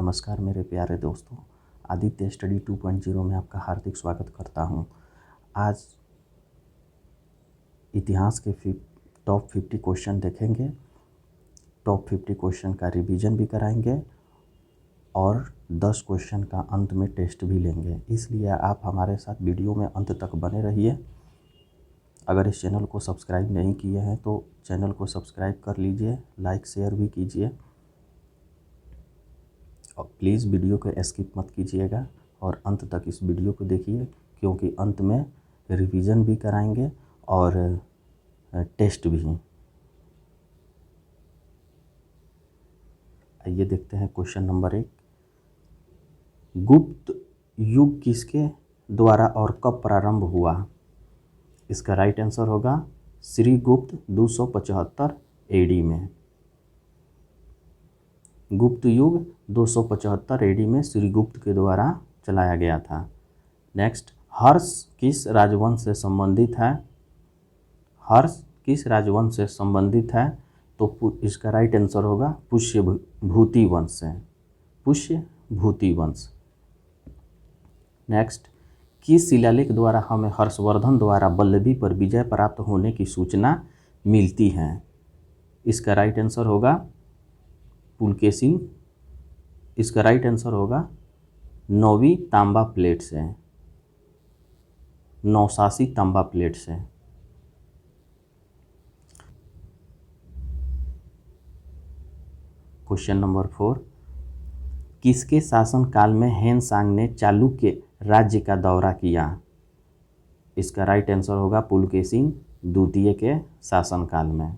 नमस्कार मेरे प्यारे दोस्तों, आदित्य स्टडी 2.0 में आपका हार्दिक स्वागत करता हूं। आज इतिहास के टॉप 50 क्वेश्चन देखेंगे। टॉप 50 क्वेश्चन का रिवीजन भी कराएंगे और 10 क्वेश्चन का अंत में टेस्ट भी लेंगे। इसलिए आप हमारे साथ वीडियो में अंत तक बने रहिए। अगर इस चैनल को सब्सक्राइब नहीं किए हैं तो चैनल को सब्सक्राइब कर लीजिए, लाइक शेयर भी कीजिए और प्लीज़ वीडियो को स्किप मत कीजिएगा और अंत तक इस वीडियो को देखिए, क्योंकि अंत में रिवीजन भी कराएंगे और टेस्ट भी। आइए देखते हैं क्वेश्चन नंबर 1। गुप्त युग किसके द्वारा और कब प्रारंभ हुआ? इसका राइट आंसर होगा श्री गुप्त 275 एडी में। गुप्त युग 275 एडी में श्रीगुप्त के द्वारा चलाया गया था। नेक्स्ट, हर्ष किस राजवंश से संबंधित है? हर्ष किस राजवंश से संबंधित है? तो इसका राइट आंसर होगा पुष्यभूति वंश से। पुष्यभूति वंश। नेक्स्ट, किस शिलालेख द्वारा हमें हर्षवर्धन द्वारा वल्लभी पर विजय प्राप्त होने की सूचना मिलती है? इसका राइट आंसर होगा पुलकेशिन। इसका राइट आंसर होगा 9वीं तांबा प्लेट से, 89 तांबा प्लेट से। Question number 4। किसके शासनकाल में हेनसांग ने चालुक्य राज्य का दौरा किया? इसका राइट आंसर होगा पुलकेशिन द्वितीय के शासनकाल में।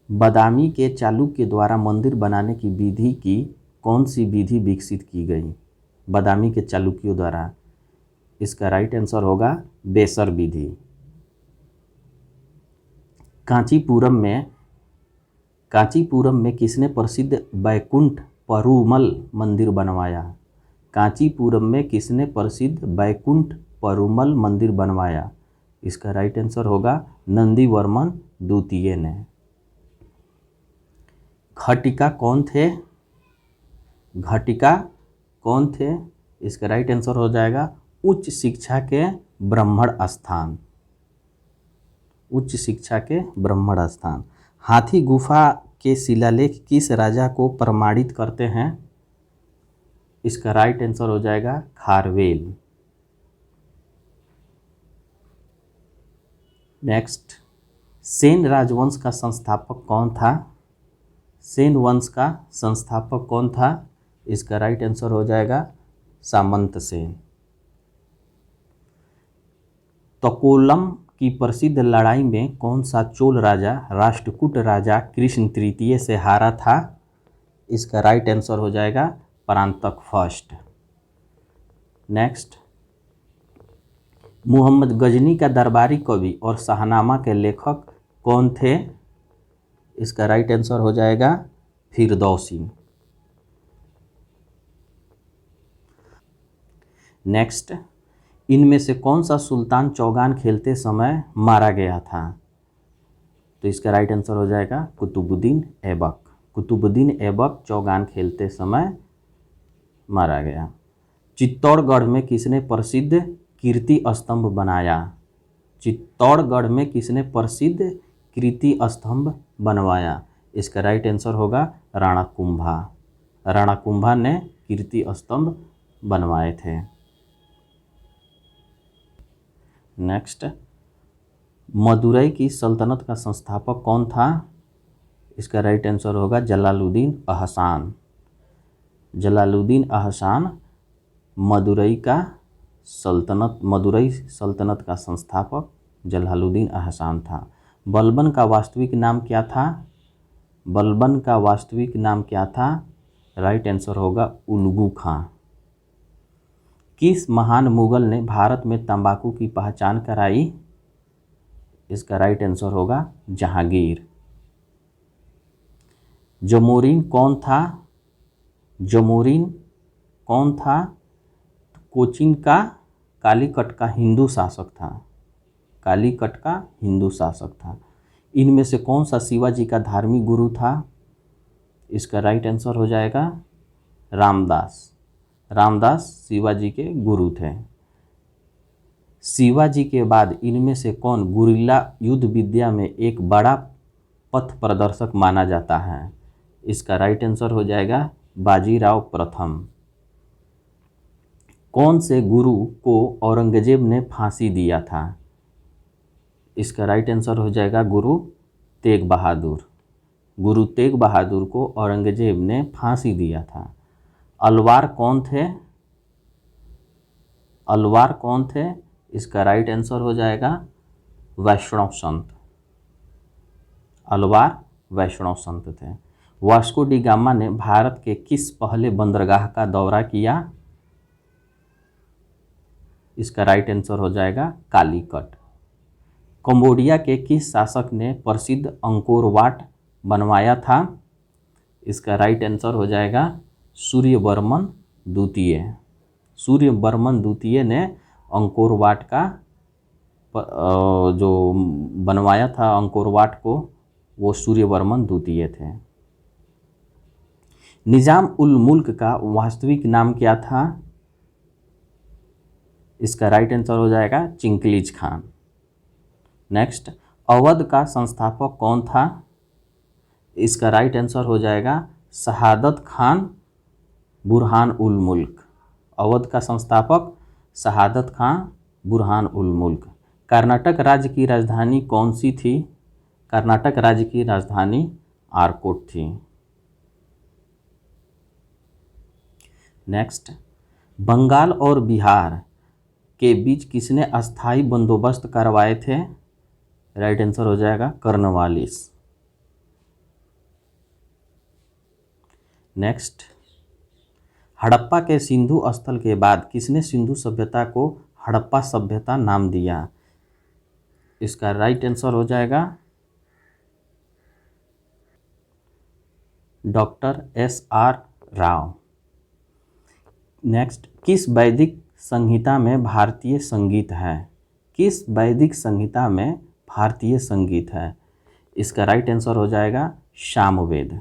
बादामी के चालुक्य द्वारा मंदिर बनाने की विधि की कौन सी विधि विकसित की गई? बादामी के चालुक्यों द्वारा। इसका राइट आंसर होगा बेसर विधि। कांचीपुरम में किसने प्रसिद्ध बैकुंठ परुमल मंदिर बनवाया? कांचीपुरम में किसने प्रसिद्ध बैकुंठ परुमल मंदिर बनवाया? इसका राइट आंसर होगा नंदीवर्मन द्वितीय ने। घटिका कौन थे? घटिका कौन थे? इसका राइट आंसर हो जाएगा उच्च शिक्षा के ब्राह्मण स्थान। उच्च शिक्षा के ब्राह्मण स्थान। हाथी गुफा के शिलालेख किस राजा को प्रमाणित करते हैं? इसका राइट आंसर हो जाएगा खारवेल। नेक्स्ट, सेन राजवंश का संस्थापक कौन था? सेन वंश का संस्थापक कौन था? इसका राइट आंसर हो जाएगा सामंत सेन। तकोलम की प्रसिद्ध लड़ाई में कौन सा चोल राजा राष्ट्रकूट राजा कृष्ण तृतीय से हारा था? इसका राइट आंसर हो जाएगा परांतक फर्स्ट। नेक्स्ट, मोहम्मद गजनी का दरबारी कवि और शाहनामा के लेखक कौन थे? इसका राइट आंसर हो जाएगा फिरदौसी। नेक्स्ट, इनमें से कौन सा सुल्तान चौगान खेलते समय मारा गया था? तो इसका राइट आंसर हो जाएगा कुतुबुद्दीन ऐबक। कुतुबुद्दीन ऐबक चौगान खेलते समय मारा गया। चित्तौड़गढ़ में किसने प्रसिद्ध कीर्ति स्तंभ बनाया? चित्तौड़गढ़ में किसने प्रसिद्ध कीर्ति स्तंभ बनवाया? इसका राइट आंसर होगा राणा कुंभा। राणा कुंभा ने कीर्ति स्तंभ बनवाए थे। नेक्स्ट, मदुरई की सल्तनत का संस्थापक कौन था? इसका राइट आंसर होगा जलालुद्दीन अहसान। जलालुद्दीन अहसान मदुरई सल्तनत का संस्थापक जलालुद्दीन अहसान था। बलबन का वास्तविक नाम क्या था? बलबन का वास्तविक नाम क्या था? राइट आंसर होगा उल्गू खां। किस महान मुगल ने भारत में तंबाकू की पहचान कराई? इसका राइट आंसर होगा जहांगीर। जमोरिन कौन था? जमोरिन कौन था? कोचीन का कालीकट का हिंदू शासक था। कालीकट का हिंदू शासक था। इनमें से कौन सा शिवाजी का धार्मिक गुरु था? इसका राइट आंसर हो जाएगा रामदास। रामदास शिवाजी के गुरु थे। शिवाजी के बाद इनमें से कौन गुरिल्ला युद्ध विद्या में एक बड़ा पथ प्रदर्शक माना जाता है? इसका राइट आंसर हो जाएगा बाजीराव प्रथम। कौन से गुरु को औरंगजेब ने फांसी दिया था? इसका राइट आंसर हो जाएगा गुरु तेग बहादुर। गुरु तेग बहादुर को औरंगजेब ने फांसी दिया था। अलवार कौन थे? अलवार कौन थे? इसका राइट आंसर हो जाएगा वैष्णव संत। अलवार वैष्णव संत थे। वास्को डी गामा ने भारत के किस पहले बंदरगाह का दौरा किया? इसका राइट आंसर हो जाएगा कालीकट। कंबोडिया के किस शासक ने प्रसिद्ध अंकोर वाट बनवाया था? इसका राइट आंसर हो जाएगा सूर्यवर्मन द्वितीय। सूर्यवर्मन द्वितीय ने अंकोर वाट का जो बनवाया था अंकोर वाट को, वो सूर्यवर्मन द्वितीय थे। निजाम उल मुल्क का वास्तविक नाम क्या था? इसका राइट आंसर हो जाएगा चिंकलीज खान। नेक्स्ट, अवध का संस्थापक कौन था? इसका राइट आंसर हो जाएगा शहादत खान बुरहान उल मुल्क। अवध का संस्थापक शहादत खान बुरहान उल मुल्क। कर्नाटक राज्य की राजधानी कौन सी थी? कर्नाटक राज्य की राजधानी आरकोट थी। नेक्स्ट, बंगाल और बिहार के बीच किसने अस्थाई बंदोबस्त करवाए थे? राइट आंसर हो जाएगा कर्नवालिस। नेक्स्ट, हड़प्पा के सिंधु स्थल के बाद किसने सिंधु सभ्यता को हड़प्पा सभ्यता नाम दिया? इसका राइट आंसर हो जाएगा डॉक्टर S.R. राव। नेक्स्ट, किस वैदिक संहिता में भारतीय संगीत है? किस वैदिक संहिता में भारतीय संगीत है? इसका राइट आंसर हो जाएगा सामवेद।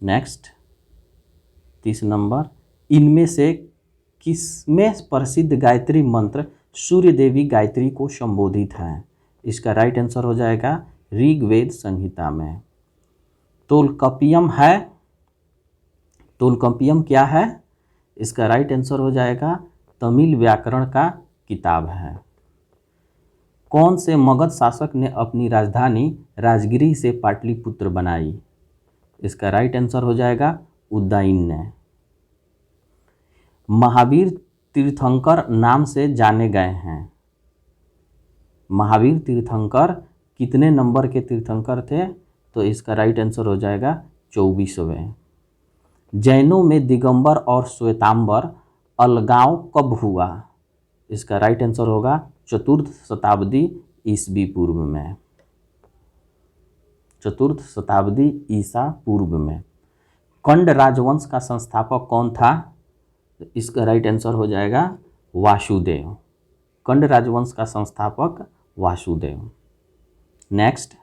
नेक्स्ट, 30 नंबर, इनमें से किसमें प्रसिद्ध गायत्री मंत्र सूर्य देवी गायत्री को संबोधित है? इसका राइट आंसर हो जाएगा ऋग्वेद संहिता में। तोलकपियम है। तोलकपियम क्या है? इसका राइट आंसर हो जाएगा तमिल व्याकरण का किताब है। कौन से मगध शासक ने अपनी राजधानी राजगिरी से पाटलिपुत्र बनाई? इसका राइट आंसर हो जाएगा उदयन ने। महावीर तीर्थंकर नाम से जाने गए हैं। महावीर तीर्थंकर कितने नंबर के तीर्थंकर थे? तो इसका राइट आंसर हो जाएगा 24वें। जैनों में दिगंबर और श्वेतांबर अलगाव कब हुआ? इसका राइट आंसर होगा 4th शताब्दी ईसवी पूर्व में। 4th शताब्दी ईसा पूर्व में। कंड राजवंश का संस्थापक कौन था? इसका राइट आंसर हो जाएगा वासुदेव। कंड राजवंश का संस्थापक वासुदेव। नेक्स्ट,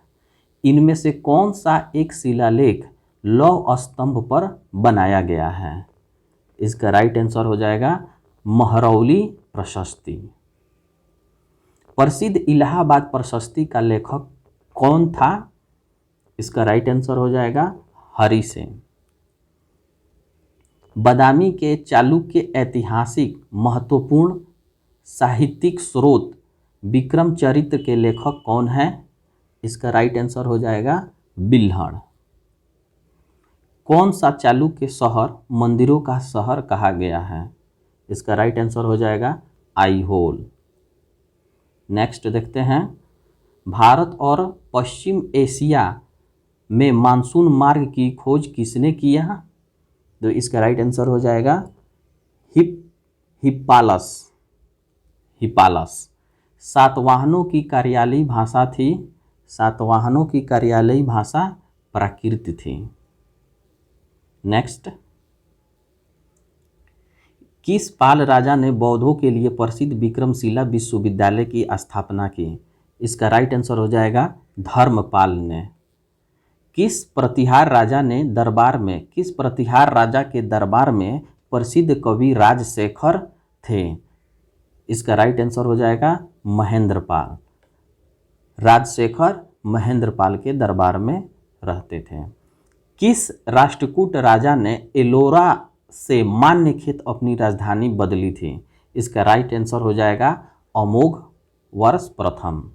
इनमें से कौन सा एक शिलालेख लौह स्तंभ पर बनाया गया है? इसका राइट आंसर हो जाएगा महरौली प्रशस्ति। प्रसिद्ध इलाहाबाद प्रशस्ति का लेखक कौन था? इसका राइट आंसर हो जाएगा हरिसेन। बादामी के चालुक्य ऐतिहासिक महत्वपूर्ण साहित्यिक स्रोत विक्रम चरित्र के लेखक कौन है? इसका राइट आंसर हो जाएगा बिल्हड़। कौन सा चालुक्य शहर मंदिरों का शहर कहा गया है? इसका राइट आंसर हो जाएगा आईहोल। नेक्स्ट देखते हैं, भारत और पश्चिम एशिया में मानसून मार्ग की खोज किसने किया? तो इसका राइट आंसर हो जाएगा हिप्पालस। सातवाहनों की कार्यालयी भाषा थी। सातवाहनों की कार्यालयी भाषा प्राकृत थी। नेक्स्ट, किस पाल राजा ने बौद्धों के लिए प्रसिद्ध विक्रमशिला विश्वविद्यालय की स्थापना की? इसका राइट आंसर हो जाएगा धर्मपाल ने। किस प्रतिहार राजा के दरबार में प्रसिद्ध कवि राजशेखर थे? इसका राइट आंसर हो जाएगा महेंद्रपाल। राजशेखर महेंद्रपाल के दरबार में रहते थे। किस राष्ट्रकूट राजा ने एलोरा से मान्यखेत अपनी राजधानी बदली थी? इसका राइट आंसर हो जाएगा अमोघ वर्ष प्रथम।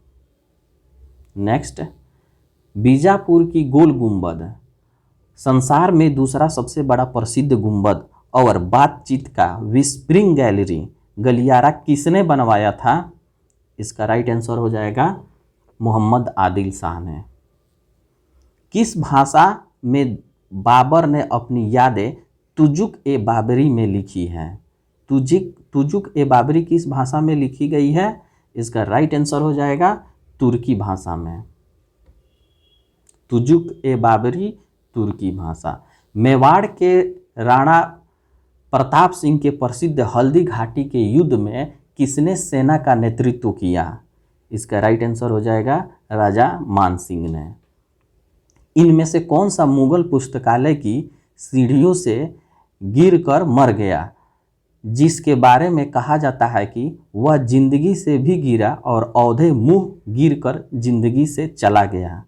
नेक्स्ट, बीजापुर की गोल गुंबद संसार में दूसरा सबसे बड़ा प्रसिद्ध गुंबद और बातचीत का विस्प्रिंग गैलरी गलियारा किसने बनवाया था? इसका राइट आंसर हो जाएगा मोहम्मद आदिल शाह ने। किस भाषा में बाबर ने अपनी यादें तुजुक ए बाबरी में लिखी हैं? तुजुक ए बाबरी किस भाषा में लिखी गई है? इसका राइट आंसर हो जाएगा तुर्की भाषा में। तुजुक ए बाबरी तुर्की भाषा। मेवाड़ के राणा प्रताप सिंह के प्रसिद्ध हल्दी घाटी के युद्ध में किसने सेना का नेतृत्व किया? इसका राइट आंसर हो जाएगा राजा मान सिंह ने। इनमें से कौन सा मुगल पुस्तकालय की सीढ़ियों से गिरकर मर गया, जिसके बारे में कहा जाता है कि वह जिंदगी से भी गिरा और औधे मुंह गिरकर जिंदगी से चला गया?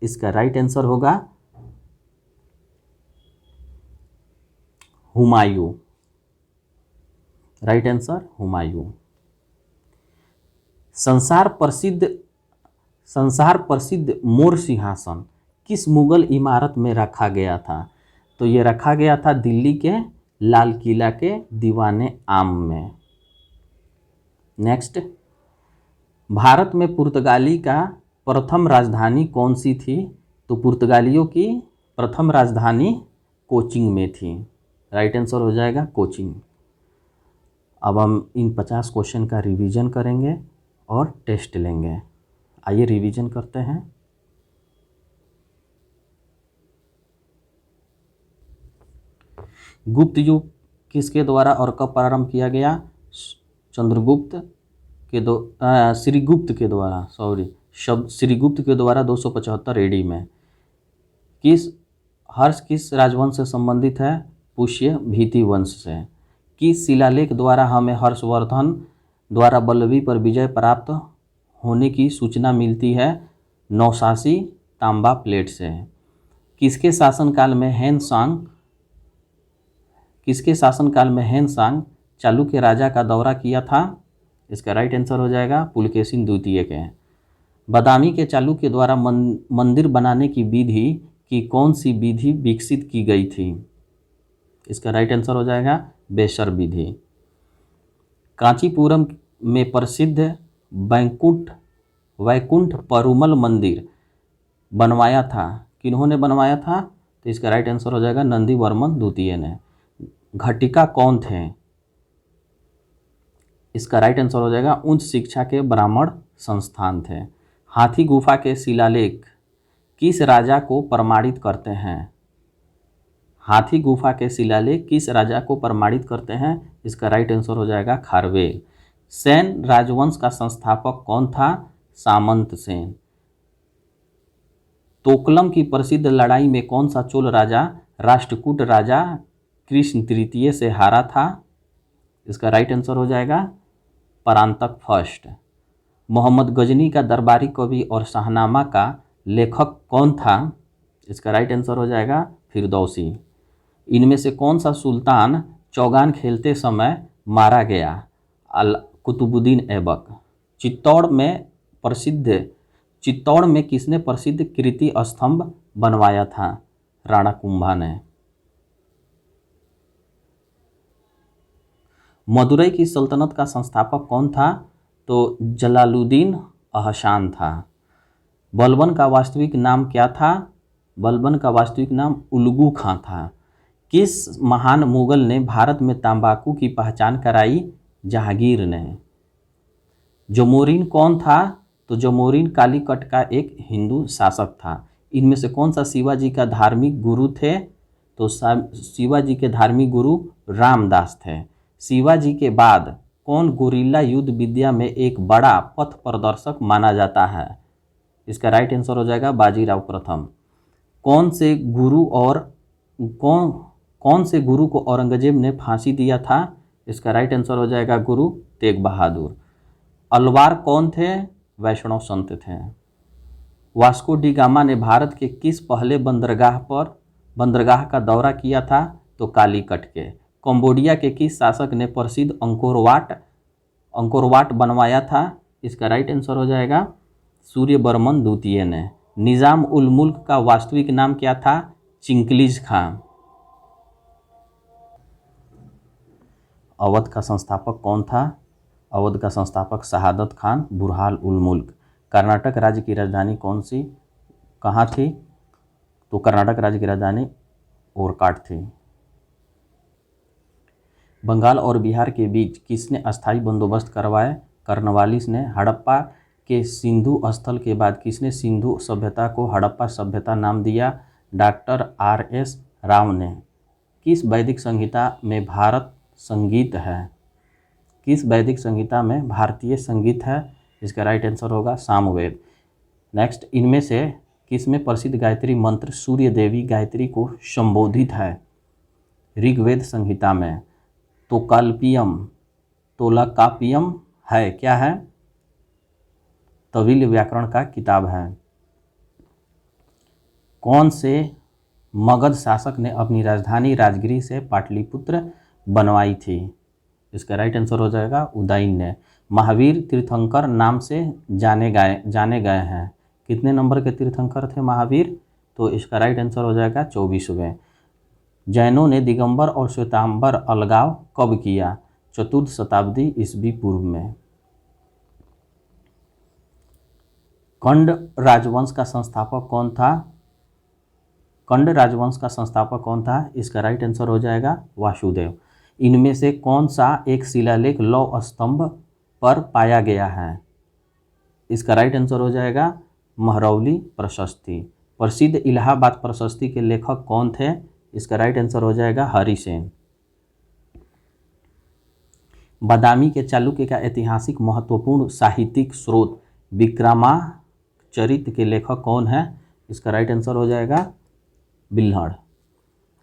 इसका राइट आंसर होगा हुमायूं। Right answer Humayun. संसार प्रसिद्ध मोर सिंहासन किस मुगल इमारत में रखा गया था? तो ये रखा गया था दिल्ली के लाल किला के दीवाने आम में। नेक्स्ट, भारत में पुर्तगाली का प्रथम राजधानी कौन सी थी? तो पुर्तगालियों की प्रथम राजधानी कोचिंग में थी। राइट आंसर हो जाएगा कोचिंग। अब हम इन 50 क्वेश्चन का रिवीजन करेंगे और टेस्ट लेंगे। आइए रिवीजन करते हैं। गुप्त युग किसके द्वारा और कब प्रारंभ किया गया? श्रीगुप्त के द्वारा 275 एडी में। हर्ष किस राजवंश से संबंधित है? पुष्य भीति वंश से। किस शिलालेख द्वारा हमें हर्षवर्धन द्वारा बल्लभी पर विजय प्राप्त होने की सूचना मिलती है? नौशासी तांबा प्लेट से। किसके शासनकाल में हैनसांग चालुक्य राजा का दौरा किया था? इसका राइट आंसर हो जाएगा पुलकेशिन द्वितीय के। बादामी के चालुक्य द्वारा मंदिर बनाने की विधि की कौन सी विधि विकसित की गई थी? इसका राइट आंसर हो जाएगा बेसर विधि। कांचीपुरम में प्रसिद्ध वैकुंठ परुमल मंदिर बनवाया था? किन्होंने बनवाया था? तो इसका राइट आंसर हो जाएगा नंदी वर्मन द्वितीय ने। घटिका कौन थे? इसका राइट आंसर हो जाएगा उच्च शिक्षा के ब्राह्मण संस्थान थे। हाथी गुफा के शिलालेख किस राजा को प्रमाणित करते हैं? हाथी गुफा के शिलालेख किस राजा को प्रमाणित करते हैं? इसका राइट आंसर हो जाएगा खारवेल। सेन राजवंश का संस्थापक कौन था? सामंत सेन। तोकलम की प्रसिद्ध लड़ाई में कौन सा चोल राजा राष्ट्रकूट राजा कृष्ण तृतीय से हारा था? इसका राइट आंसर हो जाएगा परांतक फर्स्ट। मोहम्मद गजनी का दरबारी कवि और शाहनामा का लेखक कौन था? इसका राइट आंसर हो जाएगा फिरदौसी। इनमें से कौन सा सुल्तान चौगान खेलते समय मारा गया? कुतुबुद्दीन ऐबक। चित्तौड़ में किसने प्रसिद्ध कीर्ति स्तंभ बनवाया था? राणा कुंभा ने। मदुरई की सल्तनत का संस्थापक कौन था? तो जलालुद्दीन अहसान था। बलबन का वास्तविक नाम क्या था? बलबन का वास्तविक नाम उलगू खां था। किस महान मुगल ने भारत में तंबाकू की पहचान कराई? जहांगीर ने। जमोरिन कौन था? तो जमोरिन कालीकट का एक हिंदू शासक था। इनमें से कौन सा शिवाजी का धार्मिक गुरु थे? तो शिवाजी के धार्मिक गुरु रामदास थे। शिवाजी के बाद कौन गुरिल्ला युद्ध विद्या में एक बड़ा पथ प्रदर्शक माना जाता है? इसका राइट आंसर हो जाएगा बाजीराव प्रथम। कौन से गुरु और कौन कौन से गुरु को औरंगजेब ने फांसी दिया था? इसका राइट आंसर हो जाएगा गुरु तेग बहादुर। अलवार कौन थे? वैष्णव संत थे। वास्को डी गामा ने भारत के किस पहले बंदरगाह का दौरा किया था? तो कालीकट के। कंबोडिया के किस शासक ने प्रसिद्ध अंकोरवाट बनवाया था? इसका राइट आंसर हो जाएगा सूर्यवर्मन द्वितीय ने। निजाम उल मुल्क का वास्तविक नाम क्या था? चिंकलिज खां। अवध का संस्थापक कौन था? अवध का संस्थापक शहादत खान बुरहान उल मुल्क। कर्नाटक राज्य की राजधानी कौन सी कहाँ थी? तो कर्नाटक राज्य की राजधानी ओरकाट थी। बंगाल और बिहार के बीच किसने अस्थायी बंदोबस्त करवाए? कर्नवालिस ने। हड़प्पा के सिंधु स्थल के बाद किसने सिंधु सभ्यता को हड़प्पा सभ्यता नाम दिया? Doctor R.S. राव ने। किस वैदिक संहिता में भारत संगीत है? किस वैदिक संहिता में भारतीय संगीत है? इसका राइट आंसर होगा सामवेद। नेक्स्ट, इनमें से किसमें प्रसिद्ध गायत्री मंत्र सूर्य देवी गायत्री को संबोधित है? ऋग्वेद संहिता में। तोलाकापियम है क्या है? तविल व्याकरण का किताब है। कौन से मगध शासक ने अपनी राजधानी राजगिरी से पाटलिपुत्र बनवाई थी? इसका राइट आंसर हो जाएगा उदयन ने। महावीर तीर्थंकर नाम से जाने गए हैं। कितने नंबर के तीर्थंकर थे महावीर? तो इसका राइट आंसर हो जाएगा 24वें। जैनों ने दिगंबर और श्वेतांबर अलगाव कब किया? चतुर्थ शताब्दी ईस्वी पूर्व में। कंड राजवंश का संस्थापक कौन था? कंड राजवंश का संस्थापक कौन था? इसका राइट आंसर हो जाएगा वासुदेव। इनमें से कौन सा एक शिलालेख लौह स्तंभ पर पाया गया है? इसका राइट आंसर हो जाएगा महरौली प्रशस्ति। प्रसिद्ध इलाहाबाद प्रशस्ति के लेखक कौन थे? इसका राइट आंसर हो जाएगा हरिसेन। बादामी के चालुक्य का ऐतिहासिक महत्वपूर्ण साहित्यिक स्रोत विक्रमाचरित के लेखक कौन है? इसका राइट आंसर हो जाएगा बिल्हड़।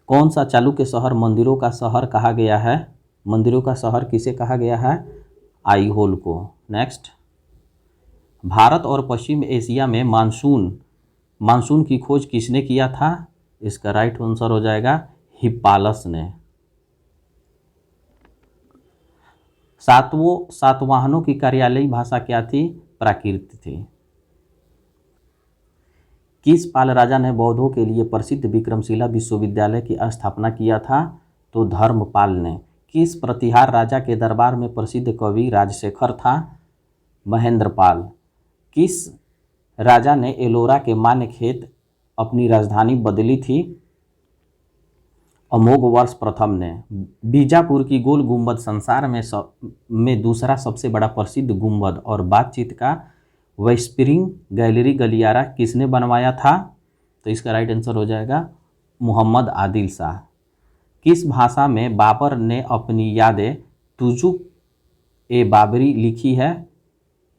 कौन सा चालुक्य शहर मंदिरों का शहर कहा गया है? मंदिरों का शहर किसे कहा गया है? आईहोल को। नेक्स्ट, भारत और पश्चिम एशिया में मानसून की खोज किसने किया था? इसका राइट आंसर हो जाएगा हिप्पालस ने। सातवाहनों की कार्यालयी भाषा क्या थी? प्राकृत थी। किस पाल राजा ने बौद्धों के लिए प्रसिद्ध विक्रमशिला विश्वविद्यालय की स्थापना किया था? तो धर्मपाल ने। किस प्रतिहार राजा के दरबार में प्रसिद्ध कवि राजशेखर था? महेंद्रपाल। किस राजा ने एलोरा के मान्यखेत अपनी राजधानी बदली थी? अमोघवर्ष प्रथम ने। बीजापुर की गोल गुंबद संसार में दूसरा सबसे बड़ा प्रसिद्ध गुंबद और बातचीत का वेस्परिंग गैलरी गलियारा किसने बनवाया था? तो इसका राइट आंसर हो जाएगा मोहम्मद आदिल शाह। किस भाषा में बाबर ने अपनी यादें तुजुक ए बाबरी लिखी है?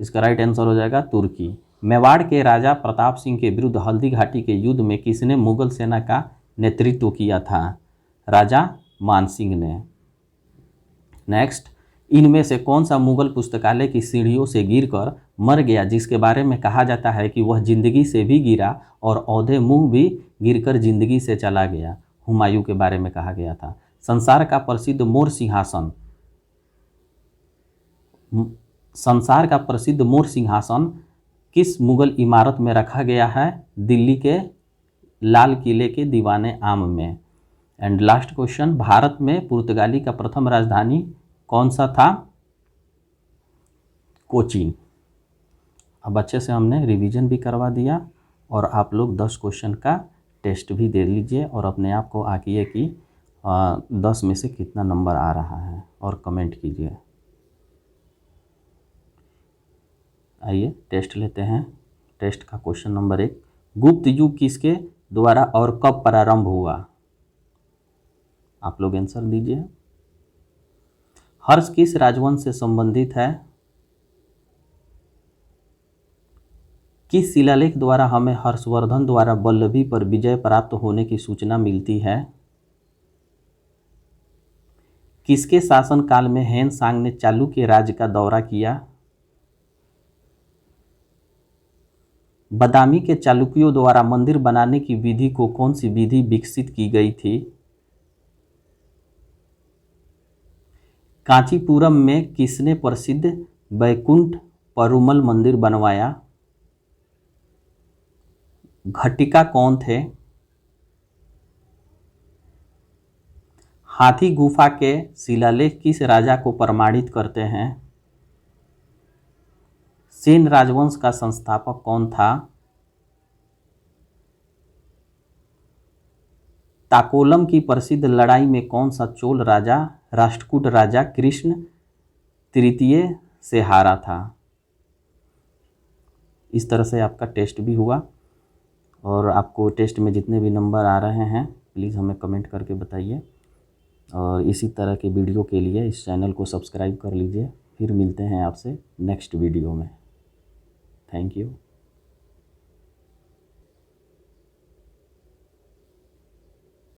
इसका राइट आंसर हो जाएगा तुर्की। मेवाड़ के राजा प्रताप सिंह के विरुद्ध हल्दी घाटी के युद्ध में किसने मुगल सेना का नेतृत्व किया था? राजा मानसिंह ने। नेक्स्ट, इनमें से कौन सा मुगल पुस्तकालय की सीढ़ियों से गिरकर मर गया जिसके बारे में कहा जाता है कि वह जिंदगी से भी गिरा और औंधे मुंह भी गिरकर जिंदगी से चला गया? हुमायूं के बारे में कहा गया था। संसार का प्रसिद्ध मोर सिंहासन किस मुगल इमारत में रखा गया है? दिल्ली के लाल किले के दीवाने आम में। एंड लास्ट क्वेश्चन, भारत में पुर्तगाली का प्रथम राजधानी कौन सा था? कोचीन। अब अच्छे से हमने रिवीजन भी करवा दिया और आप लोग 10 क्वेश्चन का टेस्ट भी दे लीजिए और अपने आप को आंकिए कि 10 में से कितना नंबर आ रहा है और कमेंट कीजिए। आइए टेस्ट लेते हैं। टेस्ट का क्वेश्चन नंबर 1, गुप्त युग किसके द्वारा और कब प्रारंभ हुआ? आप लोग आंसर दीजिए। हर्ष किस राजवंश से संबंधित है? किस शिलालेख द्वारा हमें हर्षवर्धन द्वारा वल्लभी पर विजय प्राप्त होने की सूचना मिलती है? किसके शासनकाल में हेन सांग ने चालुक्य राज्य का दौरा किया? बदामी के चालुक्यों द्वारा मंदिर बनाने की विधि को कौन सी विधि विकसित की गई थी? कांचीपुरम में किसने प्रसिद्ध वैकुंठ परुमल मंदिर बनवाया? घटिका कौन थे? हाथी गुफा के शिलालेख किस राजा को प्रमाणित करते हैं? सेन राजवंश का संस्थापक कौन था? ताकोलम की प्रसिद्ध लड़ाई में कौन सा चोल राजा राष्ट्रकूट राजा कृष्ण तृतीय से हारा था? इस तरह से आपका टेस्ट भी हुआ, और आपको टेस्ट में जितने भी नंबर आ रहे हैं प्लीज़ हमें कमेंट करके बताइए, और इसी तरह के वीडियो के लिए इस चैनल को सब्सक्राइब कर लीजिए। फिर मिलते हैं आपसे नेक्स्ट वीडियो में। Thank you.